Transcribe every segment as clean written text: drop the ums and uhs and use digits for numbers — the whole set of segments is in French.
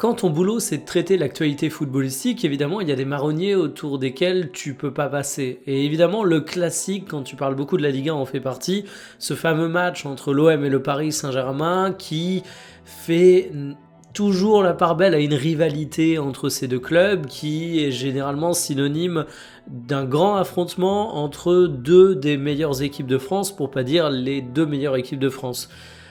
Quand ton boulot, c'est de traiter l'actualité footballistique, évidemment, il y a des marronniers autour desquels tu peux pas passer. Et évidemment, le classique, quand tu parles beaucoup de la Ligue 1, en fait partie, ce fameux match entre l'OM et le Paris Saint-Germain qui fait toujours la part belle à une rivalité entre ces deux clubs qui est généralement synonyme d'un grand affrontement entre deux des meilleures équipes de France, pour pas dire les deux meilleures équipes de France.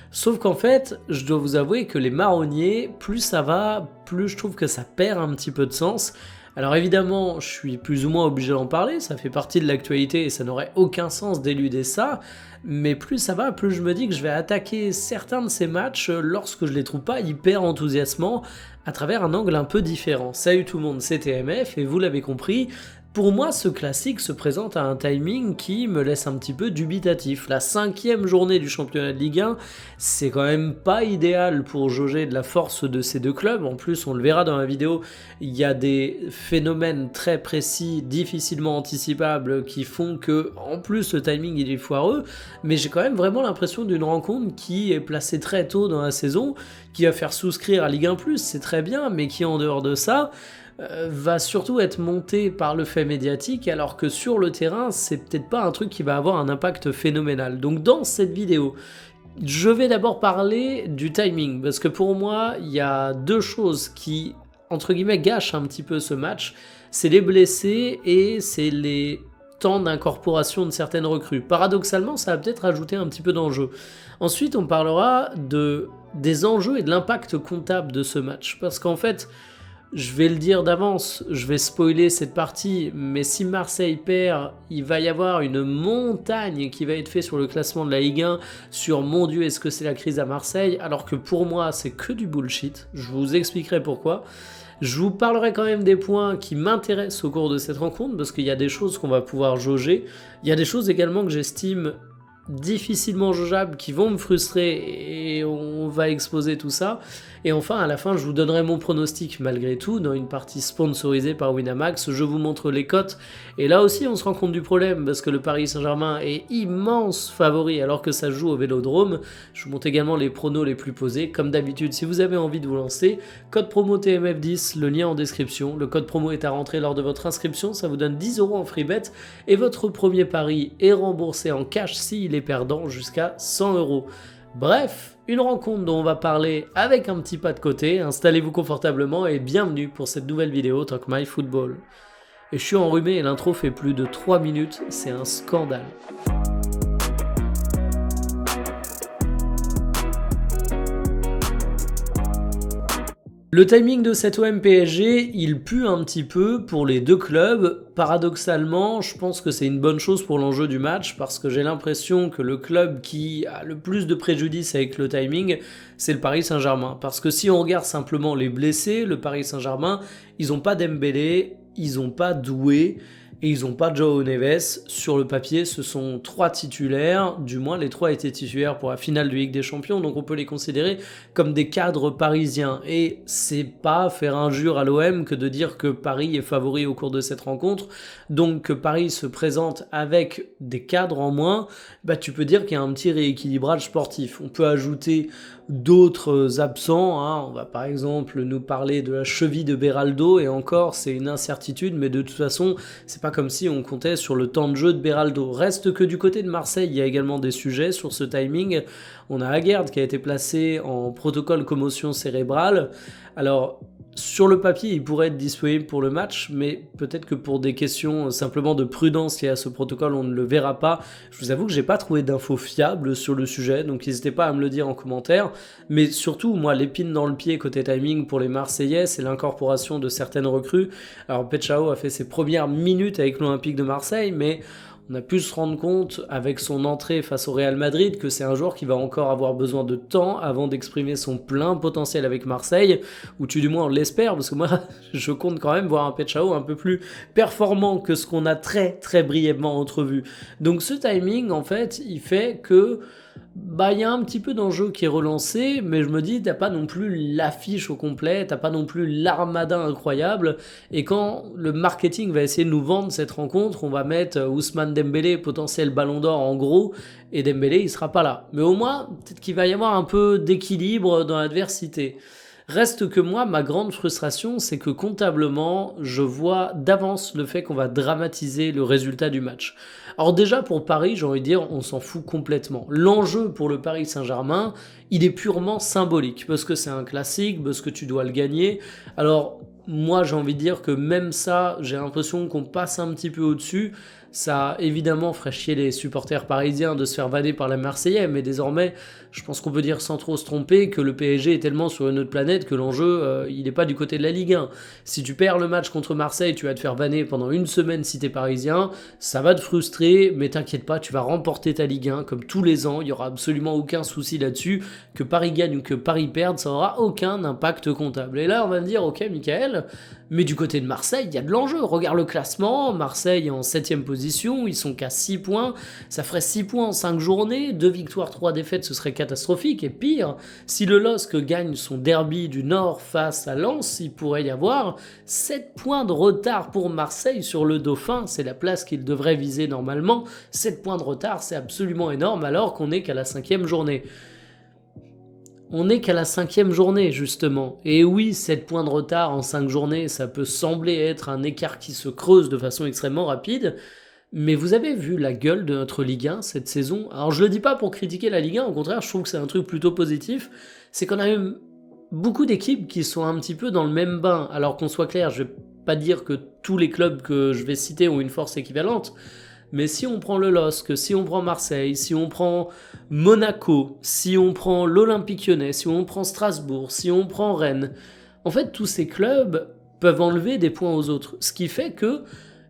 Sauf qu'en fait, je dois vous avouer que les marronniers, plus ça va, plus je trouve que ça perd un petit peu de sens. Alors évidemment, je suis plus ou moins obligé d'en parler, ça fait partie de l'actualité et ça n'aurait aucun sens d'éluder ça, mais plus ça va, plus je me dis que je vais attaquer certains de ces matchs lorsque je les trouve pas hyper enthousiasmants à travers un angle un peu différent. Salut tout le monde, c'est TMF et vous l'avez compris, pour moi, ce classique se présente à un timing qui me laisse un petit peu dubitatif. La 5e journée du championnat de Ligue 1, c'est quand même pas idéal pour jauger de la force de ces deux clubs. En plus, on le verra dans la vidéo, il y a des phénomènes très précis, difficilement anticipables, qui font que, en plus, le timing il est foireux. Mais j'ai quand même vraiment l'impression d'une rencontre qui est placée très tôt dans la saison, qui va faire souscrire à Ligue 1+, c'est très bien, mais qui en dehors de ça va surtout être monté par le fait médiatique, alors que sur le terrain, c'est peut-être pas un truc qui va avoir un impact phénoménal. Donc dans cette vidéo, je vais d'abord parler du timing, parce que pour moi, il y a deux choses qui, entre guillemets, gâchent un petit peu ce match. C'est les blessés et c'est les temps d'incorporation de certaines recrues. Paradoxalement, ça va peut-être ajouter un petit peu d'enjeu. Ensuite, on parlera des enjeux et de l'impact comptable de ce match, parce qu'en fait, je vais le dire d'avance, je vais spoiler cette partie, mais si Marseille perd, il va y avoir une montagne qui va être faite sur le classement de la Ligue 1 sur mon Dieu, est-ce que c'est la crise à Marseille? Alors que pour moi, c'est que du bullshit. Je vous expliquerai pourquoi. Je vous parlerai quand même des points qui m'intéressent au cours de cette rencontre, parce qu'il y a des choses qu'on va pouvoir jauger. Il y a des choses également que j'estime difficilement jaugeables qui vont me frustrer et on va exposer tout ça. Et enfin, à la fin, je vous donnerai mon pronostic malgré tout dans une partie sponsorisée par Winamax. Je vous montre les cotes. Et là aussi, on se rend compte du problème parce que le Paris Saint-Germain est immense favori alors que ça joue au Vélodrome. Je vous montre également les pronos les plus posés. Comme d'habitude, si vous avez envie de vous lancer, code promo TMF10, le lien en description. Le code promo est à rentrer lors de votre inscription. Ça vous donne 10 € en free bet. Et votre premier pari est remboursé en cash s'il est perdant jusqu'à 100 €. Bref, une rencontre dont on va parler avec un petit pas de côté. Installez-vous confortablement et bienvenue pour cette nouvelle vidéo Talk My Football. Et je suis enrhumé et l'intro fait plus de 3 minutes, c'est un scandale. Le timing de cet OM PSG, il pue un petit peu pour les deux clubs. Paradoxalement, je pense que c'est une bonne chose pour l'enjeu du match parce que j'ai l'impression que le club qui a le plus de préjudice avec le timing, c'est le Paris Saint-Germain. Parce que si on regarde simplement les blessés, le Paris Saint-Germain, ils n'ont pas Dembélé, ils n'ont pas Doué et ils n'ont pas João Neves. Sur le papier, ce sont 3 titulaires, du moins les 3 étaient titulaires pour la finale de Ligue des Champions, donc on peut les considérer comme des cadres parisiens. Et c'est pas faire injure à l'OM que de dire que Paris est favori au cours de cette rencontre, donc que Paris se présente avec des cadres en moins, bah tu peux dire qu'il y a un petit rééquilibrage sportif. On peut ajouter d'autres absents, hein. On va par exemple nous parler de la cheville de Beraldo, et encore c'est une incertitude, mais de toute façon c'est pas comme si on comptait sur le temps de jeu de Beraldo. Reste que du côté de Marseille, il y a également des sujets sur ce timing. On a Aguerd qui a été placé en protocole commotion cérébrale. Alors, sur le papier, il pourrait être disponible pour le match, mais peut-être que pour des questions simplement de prudence liées à ce protocole, on ne le verra pas. Je vous avoue que j'ai pas trouvé d'infos fiables sur le sujet, donc n'hésitez pas à me le dire en commentaire. Mais surtout, moi, l'épine dans le pied côté timing pour les Marseillais, c'est l'incorporation de certaines recrues. Alors, Pechao a fait ses premières minutes avec l'Olympique de Marseille, mais on a pu se rendre compte avec son entrée face au Real Madrid que c'est un joueur qui va encore avoir besoin de temps avant d'exprimer son plein potentiel avec Marseille, ou tu du moins on l'espère, parce que moi je compte quand même voir un Pechao un peu plus performant que ce qu'on a très très brièvement entrevu. Donc ce timing en fait il fait que il y a un petit peu d'enjeu qui est relancé, mais je me dis, t'as pas non plus l'affiche au complet, t'as pas non plus l'armada incroyable, et quand le marketing va essayer de nous vendre cette rencontre, on va mettre Ousmane Dembélé, potentiel ballon d'or en gros, et Dembélé il sera pas là. Mais au moins, peut-être qu'il va y avoir un peu d'équilibre dans l'adversité. Reste que moi, ma grande frustration, c'est que comptablement, je vois d'avance le fait qu'on va dramatiser le résultat du match. Alors déjà, pour Paris, j'ai envie de dire, on s'en fout complètement. L'enjeu pour le Paris Saint-Germain, il est purement symbolique, parce que c'est un classique, parce que tu dois le gagner. Alors, moi, j'ai envie de dire que même ça, j'ai l'impression qu'on passe un petit peu au-dessus. Ça, évidemment, ferait chier les supporters parisiens de se faire vanner par la Marseillaise, mais désormais, je pense qu'on peut dire sans trop se tromper que le PSG est tellement sur une autre planète que l'enjeu, il n'est pas du côté de la Ligue 1. Si tu perds le match contre Marseille, tu vas te faire vanner pendant une semaine si t'es parisien, ça va te frustrer, mais t'inquiète pas, tu vas remporter ta Ligue 1 comme tous les ans, il y aura absolument aucun souci là-dessus, que Paris gagne ou que Paris perde, ça aura aucun impact comptable. Et là, on va me dire, ok, Michael, mais du côté de Marseille, il y a de l'enjeu. Regarde le classement, Marseille est en 7ème position, ils sont qu'à 6 points, ça ferait 6 points en 5 journées, 2 victoires, 3 défaites, ce serait catastrophique. Et pire, si le LOSC gagne son derby du Nord face à Lens, il pourrait y avoir 7 points de retard pour Marseille sur le Dauphin, c'est la place qu'il devrait viser normalement. 7 points de retard, c'est absolument énorme alors qu'on n'est qu'à la 5ème journée. On n'est qu'à la 5ème journée, justement. Et oui, 7 points de retard en 5 journées, ça peut sembler être un écart qui se creuse de façon extrêmement rapide, mais vous avez vu la gueule de notre Ligue 1 cette saison. Alors je le dis pas pour critiquer la Ligue 1, au contraire, je trouve que c'est un truc plutôt positif. C'est qu'on a eu beaucoup d'équipes qui sont un petit peu dans le même bain. Alors qu'on soit clair, je vais pas dire que tous les clubs que je vais citer ont une force équivalente, mais si on prend le LOSC, si on prend Marseille, si on prend Monaco, si on prend l'Olympique Lyonnais, si on prend Strasbourg, si on prend Rennes, en fait tous ces clubs peuvent enlever des points aux autres. Ce qui fait que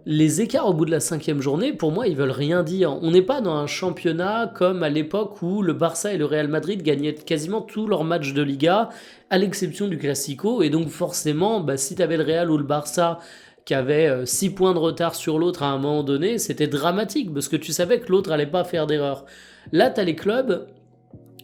les écarts au bout de la 5ème journée, pour moi, ils veulent rien dire. On n'est pas dans un championnat comme à l'époque où le Barça et le Real Madrid gagnaient quasiment tous leurs matchs de Liga, à l'exception du Classico. Et donc forcément, si tu avais le Real ou le Barça qui avait 6 points de retard sur l'autre à un moment donné, c'était dramatique, parce que tu savais que l'autre allait pas faire d'erreur. Là, tu as les clubs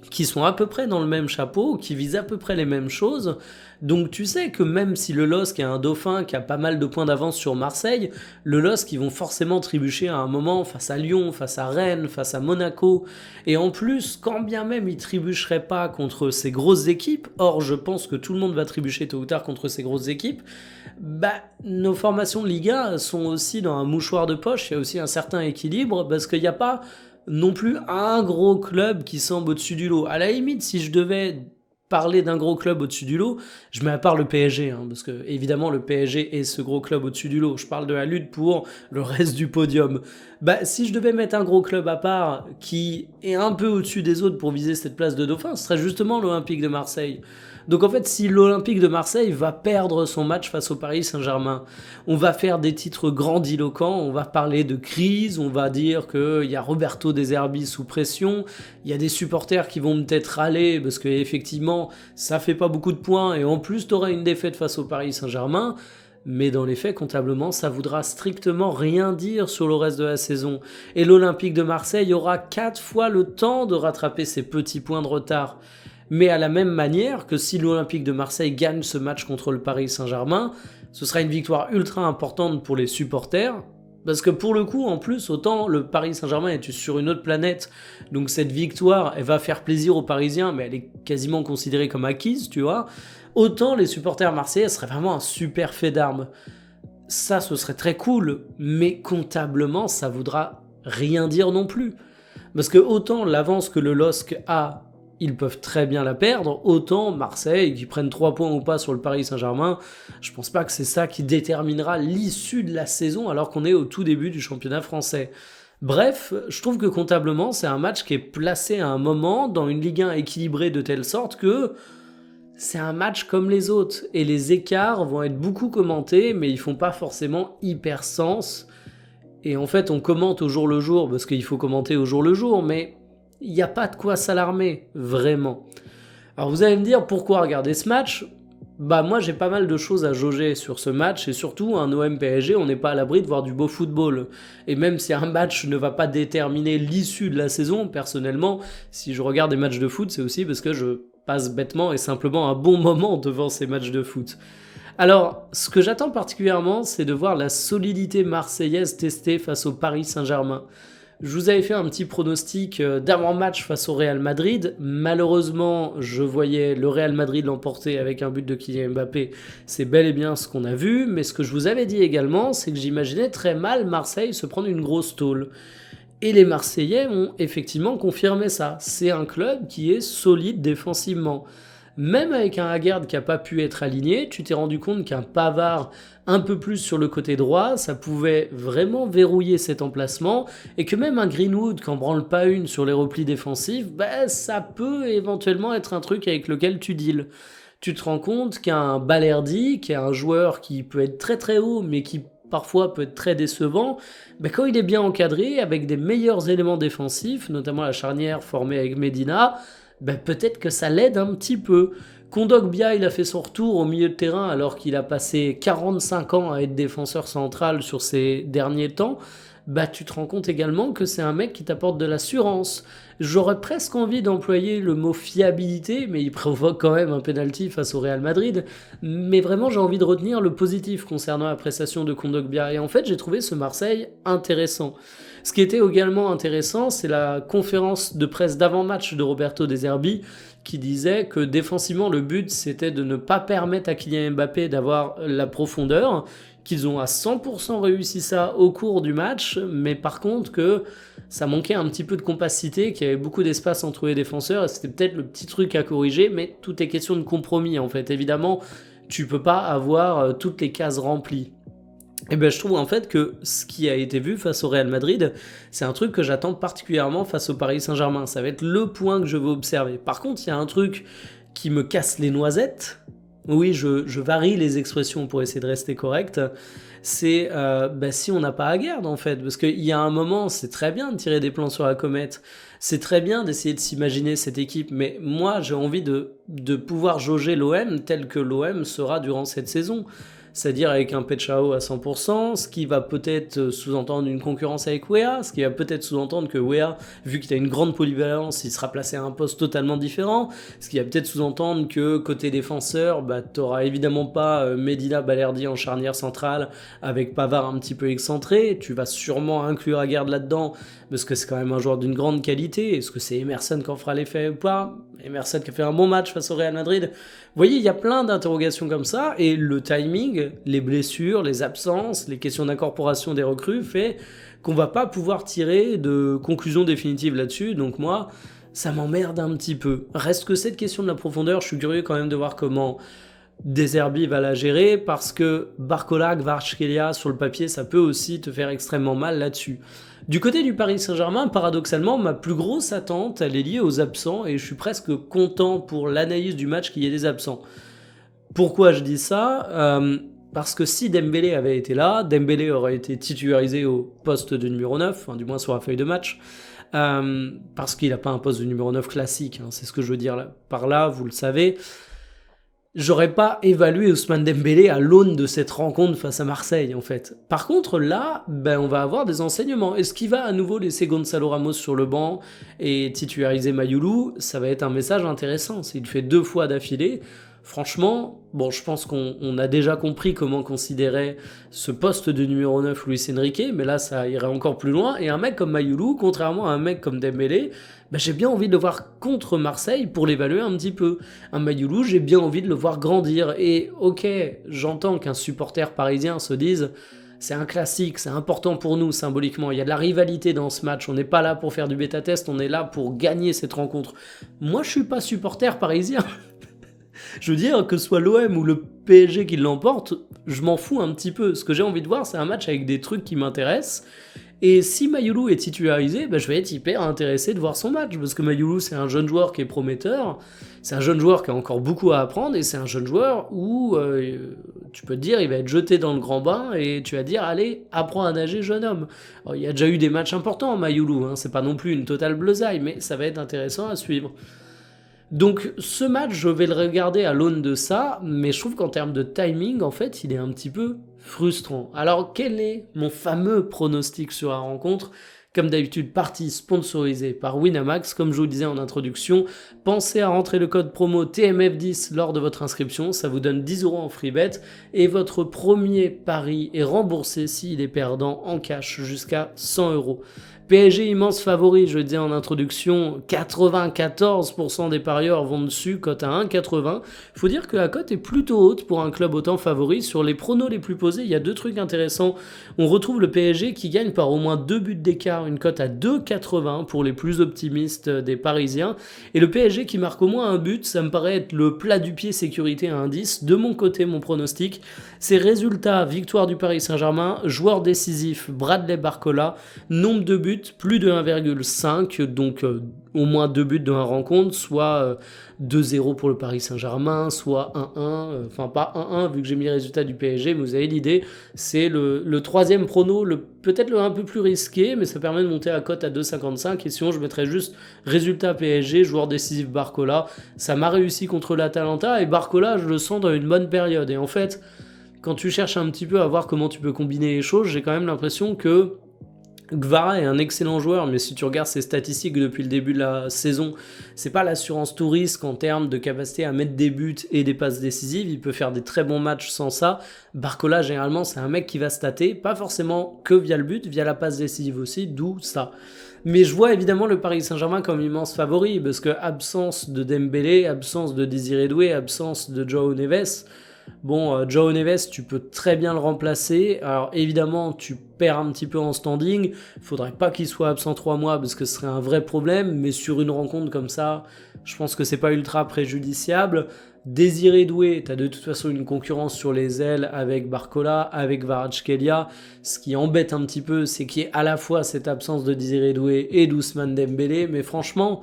qui sont à peu près dans le même chapeau, qui visent à peu près les mêmes choses. Donc tu sais que même si le LOSC est un dauphin qui a pas mal de points d'avance sur Marseille, le LOSC ils vont forcément trébucher à un moment face à Lyon, face à Rennes, face à Monaco. Et en plus, quand bien même ils trébucheraient pas contre ces grosses équipes, or je pense que tout le monde va trébucher tôt ou tard contre ces grosses équipes, nos formations de Liga sont aussi dans un mouchoir de poche, il y a aussi un certain équilibre, parce qu'il n'y a pas non plus un gros club qui semble au-dessus du lot. À la limite, si je devais parler d'un gros club au-dessus du lot, je mets à part le PSG, parce que évidemment le PSG est ce gros club au-dessus du lot. Je parle de la lutte pour le reste du podium. Si je devais mettre un gros club à part qui est un peu au-dessus des autres pour viser cette place de dauphin, ce serait justement l'Olympique de Marseille. Donc en fait, si l'Olympique de Marseille va perdre son match face au Paris Saint-Germain, on va faire des titres grandiloquents, on va parler de crise, on va dire qu'il y a Roberto De Zerbi sous pression, il y a des supporters qui vont peut-être râler parce que effectivement ça fait pas beaucoup de points et en plus tu auras une défaite face au Paris Saint-Germain. Mais dans les faits, comptablement, ça voudra strictement rien dire sur le reste de la saison. Et l'Olympique de Marseille aura 4 fois le temps de rattraper ses petits points de retard. Mais à la même manière que si l'Olympique de Marseille gagne ce match contre le Paris Saint-Germain, ce sera une victoire ultra importante pour les supporters. Parce que pour le coup, en plus, autant le Paris Saint-Germain est sur une autre planète, donc cette victoire, elle va faire plaisir aux Parisiens, mais elle est quasiment considérée comme acquise, tu vois. Autant les supporters marseillais seraient vraiment un super fait d'armes. Ça, ce serait très cool, mais comptablement, ça voudra rien dire non plus. Parce que autant l'avance que le LOSC a, ils peuvent très bien la perdre, autant Marseille, qui prennent 3 points ou pas sur le Paris Saint-Germain, je pense pas que c'est ça qui déterminera l'issue de la saison alors qu'on est au tout début du championnat français. Bref, je trouve que comptablement, c'est un match qui est placé à un moment dans une Ligue 1 équilibrée de telle sorte que c'est un match comme les autres, et les écarts vont être beaucoup commentés, mais ils font pas forcément hyper sens. Et en fait, on commente au jour le jour, parce qu'il faut commenter au jour le jour, mais il n'y a pas de quoi s'alarmer, vraiment. Alors vous allez me dire, pourquoi regarder ce match ? Moi j'ai pas mal de choses à jauger sur ce match, et surtout un OM PSG, on n'est pas à l'abri de voir du beau football. Et même si un match ne va pas déterminer l'issue de la saison, personnellement, si je regarde des matchs de foot, c'est aussi parce que je passe bêtement et simplement un bon moment devant ces matchs de foot. Alors, ce que j'attends particulièrement, c'est de voir la solidité marseillaise testée face au Paris Saint-Germain. Je vous avais fait un petit pronostic d'avant-match face au Real Madrid. Malheureusement, je voyais le Real Madrid l'emporter avec un but de Kylian Mbappé. C'est bel et bien ce qu'on a vu. Mais ce que je vous avais dit également, c'est que j'imaginais très mal Marseille se prendre une grosse tôle. Et les Marseillais ont effectivement confirmé ça. C'est un club qui est solide défensivement. Même avec un Haggard qui n'a pas pu être aligné, tu t'es rendu compte qu'un Pavard un peu plus sur le côté droit, ça pouvait vraiment verrouiller cet emplacement, et que même un Greenwood qui en branle pas une sur les replis défensifs, ça peut éventuellement être un truc avec lequel tu deals. Tu te rends compte qu'un Balerdi, qui est un joueur qui peut être très très haut, mais qui parfois peut être très décevant, quand il est bien encadré, avec des meilleurs éléments défensifs, notamment la charnière formée avec Medina, peut-être que ça l'aide un petit peu. Kondogbia, il a fait son retour au milieu de terrain alors qu'il a passé 45 ans à être défenseur central sur ces derniers temps. Tu te rends compte également que c'est un mec qui t'apporte de l'assurance. J'aurais presque envie d'employer le mot fiabilité, mais il provoque quand même un penalty face au Real Madrid. Mais vraiment, j'ai envie de retenir le positif concernant la prestation de Kondogbia. Et en fait, j'ai trouvé ce Marseille intéressant. Ce qui était également intéressant, c'est la conférence de presse d'avant-match de Roberto De Zerbi qui disait que défensivement, le but, c'était de ne pas permettre à Kylian Mbappé d'avoir la profondeur, qu'ils ont à 100% réussi ça au cours du match, mais par contre que ça manquait un petit peu de compacité, qu'il y avait beaucoup d'espace entre les défenseurs, et c'était peut-être le petit truc à corriger, mais tout est question de compromis en fait. Évidemment, tu peux pas avoir toutes les cases remplies. Et je trouve en fait que ce qui a été vu face au Real Madrid, c'est un truc que j'attends particulièrement face au Paris Saint-Germain. Ça va être le point que je veux observer. Par contre, il y a un truc qui me casse les noisettes. Oui, je varie les expressions pour essayer de rester correct. C'est si on n'a pas Haggard en fait. Parce qu'il y a un moment, c'est très bien de tirer des plans sur la comète. C'est très bien d'essayer de s'imaginer cette équipe. Mais moi, j'ai envie de pouvoir jauger l'OM tel que l'OM sera durant cette saison. C'est-à-dire avec un Pechao à 100%, ce qui va peut-être sous-entendre une concurrence avec Weah, ce qui va peut-être sous-entendre que Weah, vu qu'il a une grande polyvalence, il sera placé à un poste totalement différent, ce qui va peut-être sous-entendre que côté défenseur, t'auras évidemment pas Medina Balerdi en charnière centrale avec Pavard un petit peu excentré, tu vas sûrement inclure Haggard là-dedans, parce que c'est quand même un joueur d'une grande qualité. Est-ce que c'est Emerson qui en fera l'effet ou pas? Emerson qui a fait un bon match face au Real Madrid. Vous voyez, il y a plein d'interrogations comme ça, et le timing, les blessures, les absences, les questions d'incorporation des recrues fait qu'on va pas pouvoir tirer de conclusion définitive là-dessus. Donc moi, ça m'emmerde un petit peu. Reste que cette question de la profondeur, je suis curieux quand même de voir comment De Zerbi va la gérer, parce que Barcola, Kvaratskhelia, sur le papier, ça peut aussi te faire extrêmement mal là-dessus. Du côté du Paris Saint-Germain, paradoxalement, ma plus grosse attente, elle est liée aux absents, et je suis presque content pour l'analyse du match qu'il y ait des absents. Pourquoi je dis ça ? Parce que si Dembélé avait été là, Dembélé aurait été titularisé au poste de numéro 9, du moins sur la feuille de match, parce qu'il n'a pas un poste de numéro 9 classique, c'est ce que je veux dire par là, vous le savez. J'aurais pas évalué Ousmane Dembélé à l'aune de cette rencontre face à Marseille, en fait. Par contre, là, on va avoir des enseignements. Est-ce qu'il va à nouveau laisser Gonzalo Ramos sur le banc et titulariser Mayoulou ? Ça va être un message intéressant. S'il fait 2 fois d'affilée, franchement, je pense qu'on a déjà compris comment considérer ce poste de numéro 9 Luis Enrique, mais là, ça irait encore plus loin. Et un mec comme Mayoulou, contrairement à un mec comme Dembélé, j'ai bien envie de le voir contre Marseille pour l'évaluer un petit peu. Un Mayoulou, j'ai bien envie de le voir grandir. Et ok, j'entends qu'un supporter parisien se dise c'est un classique, c'est important pour nous symboliquement. Il y a de la rivalité dans ce match. On n'est pas là pour faire du bêta-test, on est là pour gagner cette rencontre. Moi, je suis pas supporter parisien. Je veux dire, que ce soit l'OM ou le PSG qui l'emporte, je m'en fous un petit peu. Ce que j'ai envie de voir, c'est un match avec des trucs qui m'intéressent. Et si Mayoulou est titularisé, je vais être hyper intéressé de voir son match, parce que Mayoulou, c'est un jeune joueur qui est prometteur, c'est un jeune joueur qui a encore beaucoup à apprendre, et c'est un jeune joueur où tu peux te dire, il va être jeté dans le grand bain, et tu vas dire, allez, apprends à nager, jeune homme. Alors, il y a déjà eu des matchs importants, Mayoulou, c'est pas non plus une totale bleusaille, mais ça va être intéressant à suivre. Donc ce match, je vais le regarder à l'aune de ça, mais je trouve qu'en termes de timing, en fait, il est un petit peu frustrant. Alors quel est mon fameux pronostic sur la rencontre ? Comme d'habitude, partie sponsorisée par Winamax. Comme je vous le disais en introduction, pensez à rentrer le code promo TMF10 lors de votre inscription, ça vous donne 10 € en free bet, et votre premier pari est remboursé s'il est perdant en cash jusqu'à 100 €. PSG immense favori, je le disais en introduction, 94% des parieurs vont dessus, cote à 1,80. Il faut dire que la cote est plutôt haute pour un club autant favori. Sur les pronos les plus posés, il y a 2 trucs intéressants. On retrouve le PSG qui gagne par au moins 2 buts d'écart, une cote à 2,80 pour les plus optimistes des Parisiens. Et le PSG qui marque au moins un but, ça me paraît être le plat du pied sécurité à 1,10. De mon côté, mon pronostic, c'est résultat, victoire du Paris Saint-Germain, joueur décisif, Bradley Barcola, nombre de buts, plus de 1,5, donc au moins 2 buts dans la rencontre, soit 2-0 pour le Paris Saint-Germain, soit 1-1, enfin pas 1-1 vu que j'ai mis les résultats du PSG, mais vous avez l'idée, c'est le troisième prono, peut-être un peu plus risqué, mais ça permet de monter à cote à 2,55, et sinon je mettrais juste résultat PSG, joueur décisif Barcola, ça m'a réussi contre l'Atalanta, et Barcola je le sens dans une bonne période, et en fait, quand tu cherches un petit peu à voir comment tu peux combiner les choses, j'ai quand même l'impression que Gvara est un excellent joueur, mais si tu regardes ses statistiques depuis le début de la saison, c'est pas l'assurance tout risque en termes de capacité à mettre des buts et des passes décisives. Il peut faire des très bons matchs sans ça. Barcola, généralement, c'est un mec qui va stater, pas forcément que via le but, via la passe décisive aussi, d'où ça. Mais je vois évidemment le Paris Saint-Germain comme immense favori, parce que absence de Dembélé, absence de Désiré Doué, absence de João Neves. Bon, João Neves, tu peux très bien le remplacer. Alors évidemment, tu perds un petit peu en standing. Il faudrait pas qu'il soit absent 3 mois parce que ce serait un vrai problème. Mais sur une rencontre comme ça, je pense que c'est pas ultra préjudiciable. Désiré Doué, tu as de toute façon une concurrence sur les ailes avec Barcola, avec Kvaratskhelia. Ce qui embête un petit peu, c'est qu'il y ait à la fois cette absence de Désiré Doué et d'Ousmane Dembélé. Mais franchement,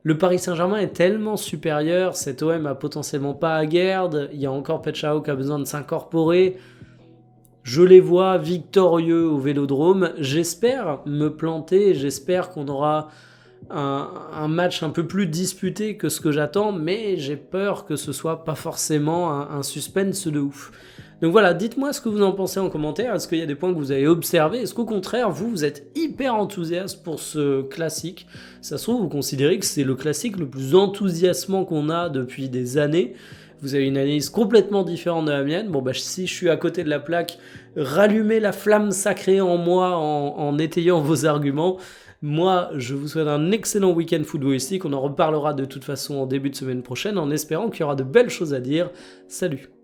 le Paris Saint-Germain est tellement supérieur, cet OM a potentiellement pas à garde, il y a encore Petchao qui a besoin de s'incorporer. Je les vois victorieux au Vélodrome, j'espère me planter, j'espère qu'on aura un match un peu plus disputé que ce que j'attends, mais j'ai peur que ce soit pas forcément un suspense de ouf. Donc voilà, dites-moi ce que vous en pensez en commentaire, est-ce qu'il y a des points que vous avez observés, est-ce qu'au contraire, vous êtes hyper enthousiaste pour ce classique? Ça se trouve, vous considérez que c'est le classique le plus enthousiasmant qu'on a depuis des années. Vous avez une analyse complètement différente de la mienne. Bon, bah, si je suis à côté de la plaque, rallumez la flamme sacrée en moi en étayant vos arguments. Moi, je vous souhaite un excellent week-end footballistique. On en reparlera de toute façon en début de semaine prochaine en espérant qu'il y aura de belles choses à dire. Salut!